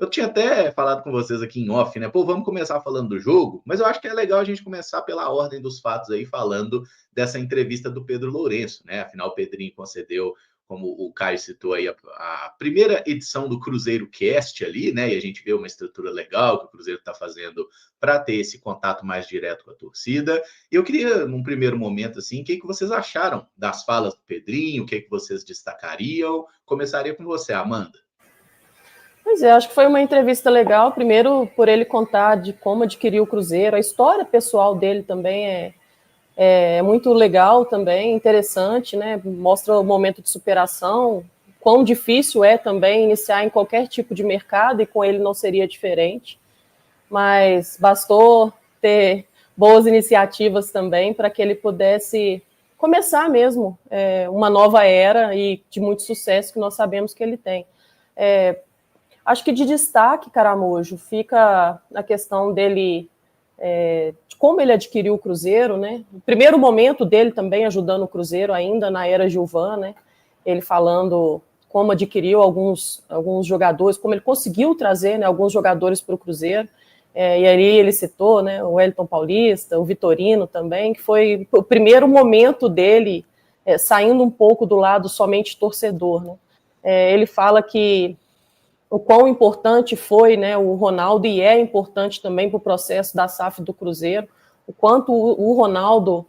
Eu tinha até falado com vocês aqui em off, né? Pô, vamos começar falando do jogo, mas eu acho que é legal a gente começar pela ordem dos fatos aí, falando dessa entrevista do Pedro Lourenço, né? Afinal, o Pedrinho concedeu, como o Caio citou aí, a primeira edição do Cruzeiro Cast ali, né? E a gente vê uma estrutura legal que o Cruzeiro está fazendo para ter esse contato mais direto com a torcida. Eu queria, num primeiro momento, assim, o que vocês acharam das falas do Pedrinho, o que vocês destacariam? Começaria com você, Amanda. Pois é, acho que foi uma entrevista legal, primeiro por ele contar de como adquiriu o Cruzeiro, a história pessoal dele também é muito legal também, interessante, né? Mostra o momento de superação, quão difícil é também iniciar em qualquer tipo de mercado, e com ele não seria diferente, mas bastou ter boas iniciativas também para que ele pudesse começar mesmo uma nova era e de muito sucesso que nós sabemos que ele tem. Acho que de destaque, Caramujo, fica a questão dele, de como ele adquiriu o Cruzeiro, né? O primeiro momento dele também ajudando o Cruzeiro, ainda na era Gilvan, né? Ele falando como adquiriu alguns jogadores, como ele conseguiu trazer, né, alguns jogadores para o Cruzeiro. E ali ele citou, né, o Wellington Paulista, o Vitorino também, que foi o primeiro momento dele saindo um pouco do lado somente torcedor, né? Ele fala que o quão importante foi, né, o Ronaldo, e é importante também para o processo da SAF do Cruzeiro, o quanto o Ronaldo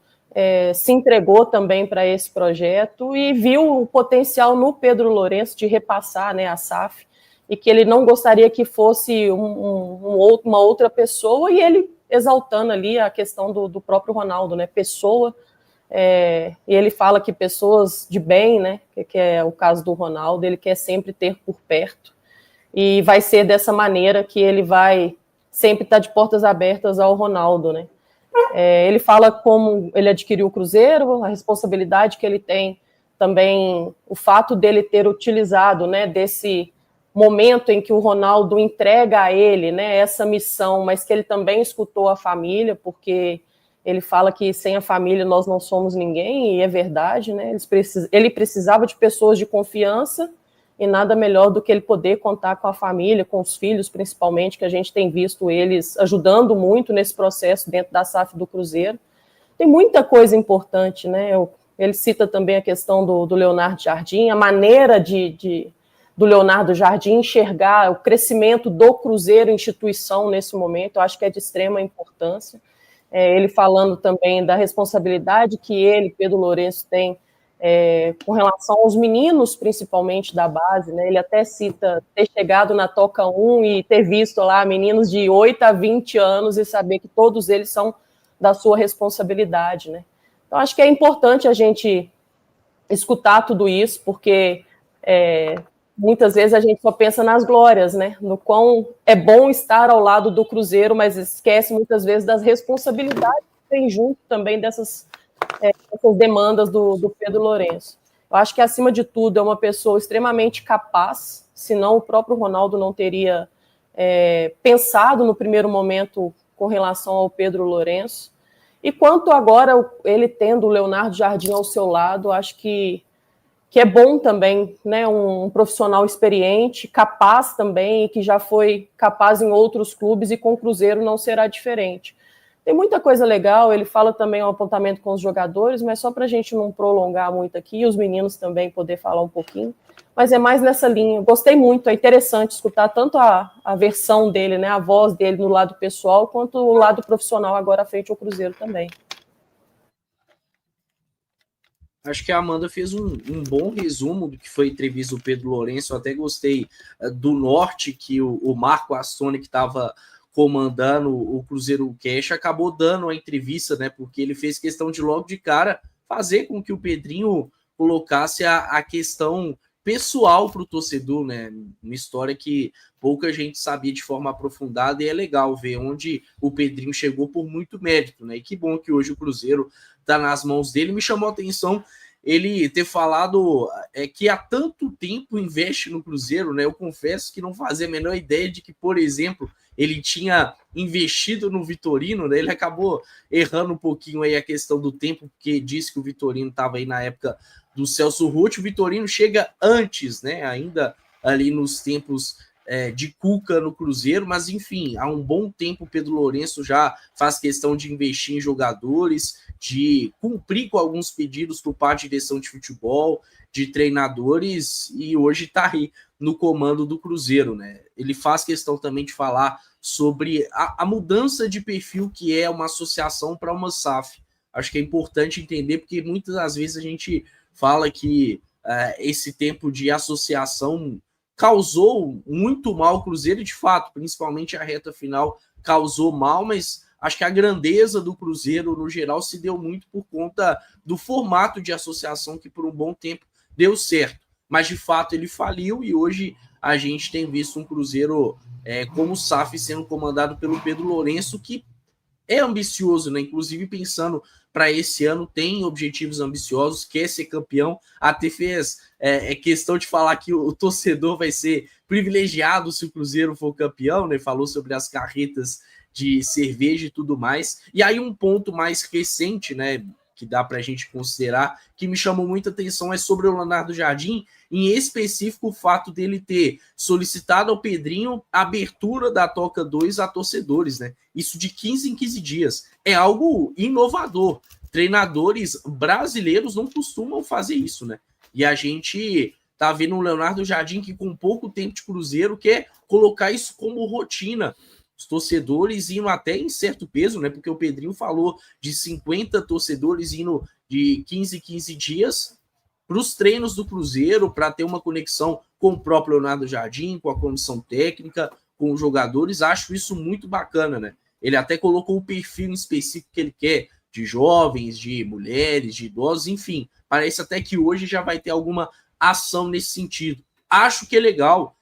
se entregou também para esse projeto e viu o potencial no Pedro Lourenço de repassar, né, a SAF, e que ele não gostaria que fosse uma outra pessoa, e ele exaltando ali a questão do próprio Ronaldo, né, pessoa, e ele fala que pessoas de bem, né, que é o caso do Ronaldo, ele quer sempre ter por perto, e vai ser dessa maneira que ele vai sempre estar de portas abertas ao Ronaldo, né? Ele fala como ele adquiriu o Cruzeiro, a responsabilidade que ele tem, também o fato dele ter utilizado, né, desse momento em que o Ronaldo entrega a ele, né, essa missão, mas que ele também escutou a família, porque ele fala que sem a família nós não somos ninguém, e é verdade, né? Ele precisava de pessoas de confiança, e nada melhor do que ele poder contar com a família, com os filhos principalmente, que a gente tem visto eles ajudando muito nesse processo dentro da SAF do Cruzeiro. Tem muita coisa importante, né? Ele cita também a questão do Leonardo Jardim, a maneira do Leonardo Jardim enxergar o crescimento do Cruzeiro instituição nesse momento, eu acho que é de extrema importância. Ele falando também da responsabilidade que ele, Pedro Lourenço, tem com relação aos meninos, principalmente da base, né? Ele até cita ter chegado na Toca 1 e ter visto lá meninos de 8 a 20 anos e saber que todos eles são da sua responsabilidade, né? Então, acho que é importante a gente escutar tudo isso, porque muitas vezes a gente só pensa nas glórias, né? No quão é bom estar ao lado do Cruzeiro, mas esquece muitas vezes das responsabilidades que tem junto também dessas demandas do Pedro Lourenço. Eu acho que, acima de tudo, é uma pessoa extremamente capaz, senão o próprio Ronaldo não teria pensado no primeiro momento com relação ao Pedro Lourenço. E quanto agora ele tendo o Leonardo Jardim ao seu lado, acho que é bom também, né, um profissional experiente, capaz também, e que já foi capaz em outros clubes, e com o Cruzeiro não será diferente. Tem muita coisa legal, ele fala também o apontamento com os jogadores, mas só para a gente não prolongar muito aqui, e os meninos também poder falar um pouquinho, mas é mais nessa linha. Gostei muito, é interessante escutar tanto a versão dele, né, a voz dele no lado pessoal, quanto o lado profissional agora frente ao Cruzeiro também. Acho que a Amanda fez um bom resumo do que foi a entrevista do Pedro Lourenço. Eu até gostei do norte que o Marco Astoni, que estava comandando o Cruzeiro Cash, acabou dando a entrevista, né? Porque ele fez questão de logo de cara fazer com que o Pedrinho colocasse a questão pessoal para o torcedor, né? Uma história que pouca gente sabia de forma aprofundada, e é legal ver onde o Pedrinho chegou por muito mérito, né? E que bom que hoje o Cruzeiro está nas mãos dele. Me chamou a atenção ele ter falado que há tanto tempo investe no Cruzeiro, né? Eu confesso que não fazia a menor ideia de que, por exemplo, ele tinha investido no Vitorino, né? Ele acabou errando um pouquinho aí a questão do tempo, porque disse que o Vitorino estava aí na época do Celso Ruth. O Vitorino chega antes, né? Ainda ali nos tempos de Cuca no Cruzeiro, mas enfim, há um bom tempo o Pedro Lourenço já faz questão de investir em jogadores, de cumprir com alguns pedidos por parte de direção de futebol, de treinadores, e hoje está aí no comando do Cruzeiro, né? Ele faz questão também de falar sobre a mudança de perfil que é uma associação para uma SAF. Acho que é importante entender, porque muitas das vezes a gente fala que esse tempo de associação causou muito mal ao Cruzeiro, e de fato, principalmente a reta final causou mal, mas acho que a grandeza do Cruzeiro, no geral, se deu muito por conta do formato de associação que por um bom tempo deu certo. Mas, de fato, ele faliu e hoje a gente tem visto um Cruzeiro como SAF sendo comandado pelo Pedro Lourenço, que é ambicioso, né? Inclusive pensando para esse ano, tem objetivos ambiciosos, quer ser campeão, até fez questão de falar que o torcedor vai ser privilegiado se o Cruzeiro for campeão, né? Falou sobre as carretas de cerveja e tudo mais. E aí um ponto mais recente, né, que dá para a gente considerar, que me chamou muita atenção, é sobre o Leonardo Jardim, em específico o fato dele ter solicitado ao Pedrinho a abertura da Toca 2 a torcedores, né? Isso de 15 em 15 dias. É algo inovador. Treinadores brasileiros não costumam fazer isso, né? E a gente tá vendo o Leonardo Jardim que com pouco tempo de Cruzeiro quer colocar isso como rotina. Os torcedores indo até em certo peso, né? Porque o Pedrinho falou de 50 torcedores indo de 15 em 15 dias para os treinos do Cruzeiro, para ter uma conexão com o próprio Leonardo Jardim, com a comissão técnica, com os jogadores. Acho isso muito bacana, né? Ele até colocou o perfil específico que ele quer, de jovens, de mulheres, de idosos, enfim. Parece até que hoje já vai ter alguma ação nesse sentido. Acho que é legal.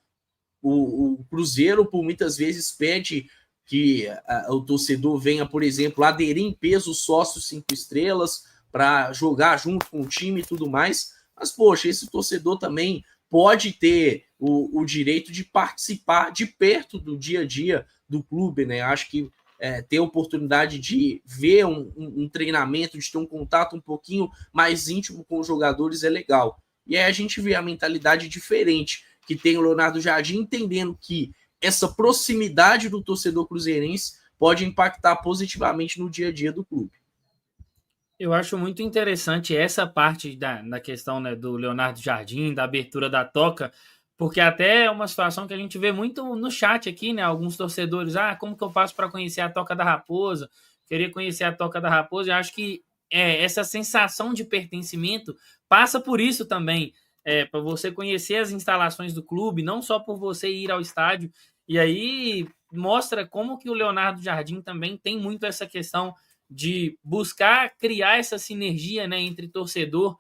O Cruzeiro, por muitas vezes, pede que o torcedor venha, por exemplo, aderir em peso sócio 5 estrelas para jogar junto com o time e tudo mais. Mas, poxa, esse torcedor também pode ter o direito de participar de perto do dia a dia do clube, né? Acho que ter a oportunidade de ver um treinamento, de ter um contato um pouquinho mais íntimo com os jogadores é legal. E aí a gente vê a mentalidade diferente que tem o Leonardo Jardim, entendendo que essa proximidade do torcedor cruzeirense pode impactar positivamente no dia a dia do clube. Eu acho muito interessante essa parte da questão, né, do Leonardo Jardim, da abertura da Toca, porque até é uma situação que a gente vê muito no chat aqui, né? Alguns torcedores, como que eu faço para conhecer a Toca da Raposa? Queria conhecer a Toca da Raposa. Eu acho que essa sensação de pertencimento passa por isso também, para você conhecer as instalações do clube, não só por você ir ao estádio. E aí mostra como que o Leonardo Jardim também tem muito essa questão de buscar criar essa sinergia, né, entre torcedor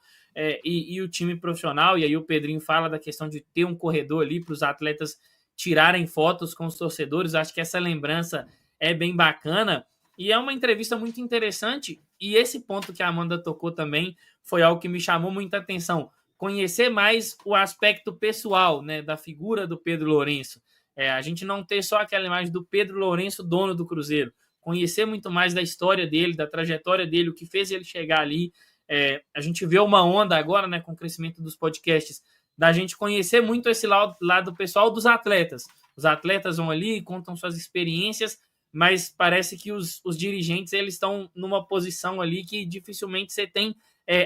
e o time profissional. E aí o Pedrinho fala da questão de ter um corredor ali para os atletas tirarem fotos com os torcedores. Acho que essa lembrança é bem bacana e é uma entrevista muito interessante. E esse ponto que a Amanda tocou também foi algo que me chamou muita atenção. Conhecer mais o aspecto pessoal, né, da figura do Pedro Lourenço. A gente não ter só aquela imagem do Pedro Lourenço, dono do Cruzeiro. Conhecer muito mais da história dele, da trajetória dele, o que fez ele chegar ali. A gente vê uma onda agora, né, com o crescimento dos podcasts, da gente conhecer muito esse lado pessoal dos atletas. Os atletas vão ali, contam suas experiências, mas parece que os dirigentes eles estão numa posição ali que dificilmente você tem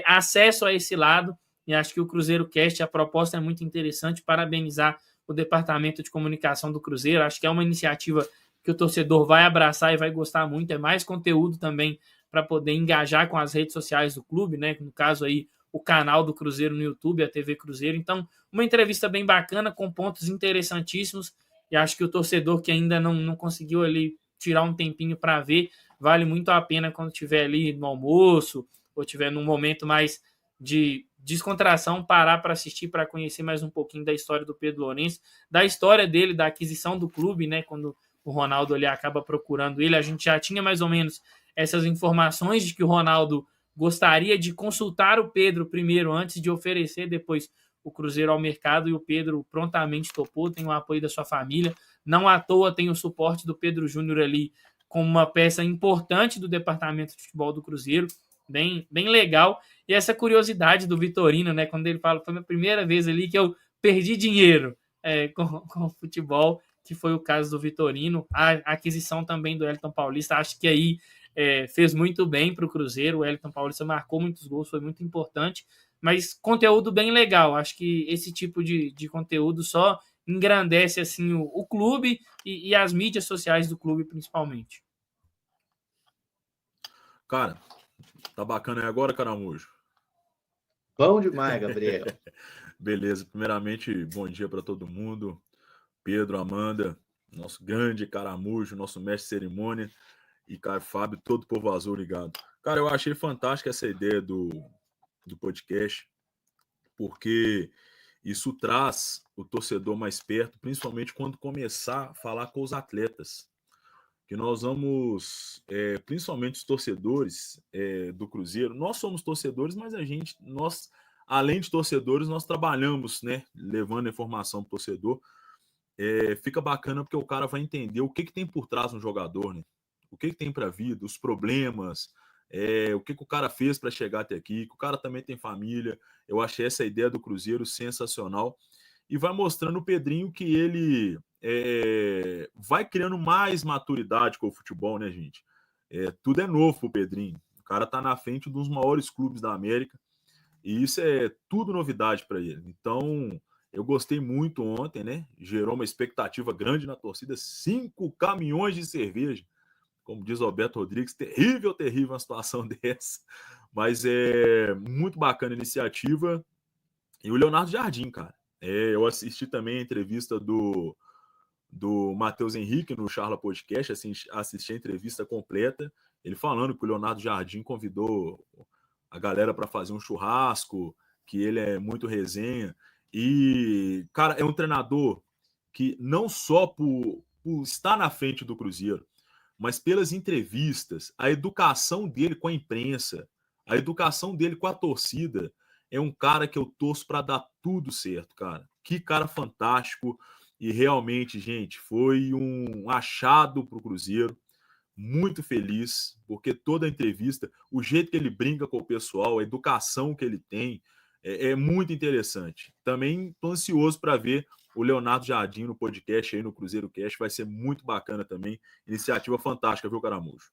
acesso a esse lado. E acho que o Cruzeiro Cast, a proposta é muito interessante. Parabenizar o departamento de comunicação do Cruzeiro. Acho que é uma iniciativa que o torcedor vai abraçar e vai gostar muito. É mais conteúdo também para poder engajar com as redes sociais do clube, né? No caso aí, o canal do Cruzeiro no YouTube, a TV Cruzeiro. Então, uma entrevista bem bacana, com pontos interessantíssimos. E acho que o torcedor que ainda não conseguiu ali tirar um tempinho para ver, vale muito a pena quando estiver ali no almoço ou estiver num momento mais de descontração, parar para assistir, para conhecer mais um pouquinho da história do Pedro Lourenço, da história dele, da aquisição do clube, né? Quando o Ronaldo ali acaba procurando ele, a gente já tinha mais ou menos essas informações de que o Ronaldo gostaria de consultar o Pedro primeiro, antes de oferecer depois o Cruzeiro ao mercado, e o Pedro prontamente topou, tem o apoio da sua família, não à toa tem o suporte do Pedro Júnior ali como uma peça importante do departamento de futebol do Cruzeiro, bem legal. E essa curiosidade do Vitorino, né, quando ele fala, foi a minha primeira vez ali que eu perdi dinheiro. com o futebol, que foi o caso do Vitorino. A aquisição também do Wellington Paulista, acho que aí fez muito bem para o Cruzeiro. O Wellington Paulista marcou muitos gols, foi muito importante, mas conteúdo bem legal. Acho que esse tipo de conteúdo só engrandece assim o clube e as mídias sociais do clube, principalmente. Cara, tá bacana aí agora, Caramujo? Bom demais, Gabriel. Beleza, primeiramente, bom dia para todo mundo. Pedro, Amanda, nosso grande Caramujo, nosso mestre de cerimônia, e Caio Fábio, todo o povo azul ligado. Cara, eu achei fantástica essa ideia do podcast, porque isso traz o torcedor mais perto, principalmente quando começar a falar com os atletas. Que nós vamos, principalmente os torcedores do Cruzeiro, nós somos torcedores, mas nós, além de torcedores, nós trabalhamos, né, levando informação para o torcedor. Fica bacana porque o cara vai entender o que tem por trás no jogador, né? O que tem para a vida, os problemas, o que o cara fez para chegar até aqui, que o cara também tem família. Eu achei essa ideia do Cruzeiro sensacional. E vai mostrando o Pedrinho que ele vai criando mais maturidade com o futebol, né, gente? Tudo é novo pro Pedrinho. O cara tá na frente de um dos maiores clubes da América e isso é tudo novidade para ele. Então, eu gostei muito ontem, né? Gerou uma expectativa grande na torcida. 5 caminhões de cerveja. Como diz o Alberto Rodrigues, terrível uma situação dessa. Mas é muito bacana a iniciativa. E o Leonardo Jardim, cara. Eu assisti também a entrevista do Matheus Henrique no Charla Podcast, assisti a entrevista completa, ele falando que o Leonardo Jardim convidou a galera para fazer um churrasco, que ele é muito resenha. E, cara, é um treinador que não só por estar na frente do Cruzeiro, mas pelas entrevistas, a educação dele com a imprensa, a educação dele com a torcida, é um cara que eu torço para dar tudo certo, cara. Que cara fantástico. E realmente, gente, foi um achado para o Cruzeiro. Muito feliz, porque toda a entrevista, o jeito que ele brinca com o pessoal, a educação que ele tem, é muito interessante. Também estou ansioso para ver o Leonardo Jardim no podcast aí no Cruzeiro Cast. Vai ser muito bacana também. Iniciativa fantástica, viu, Caramujo?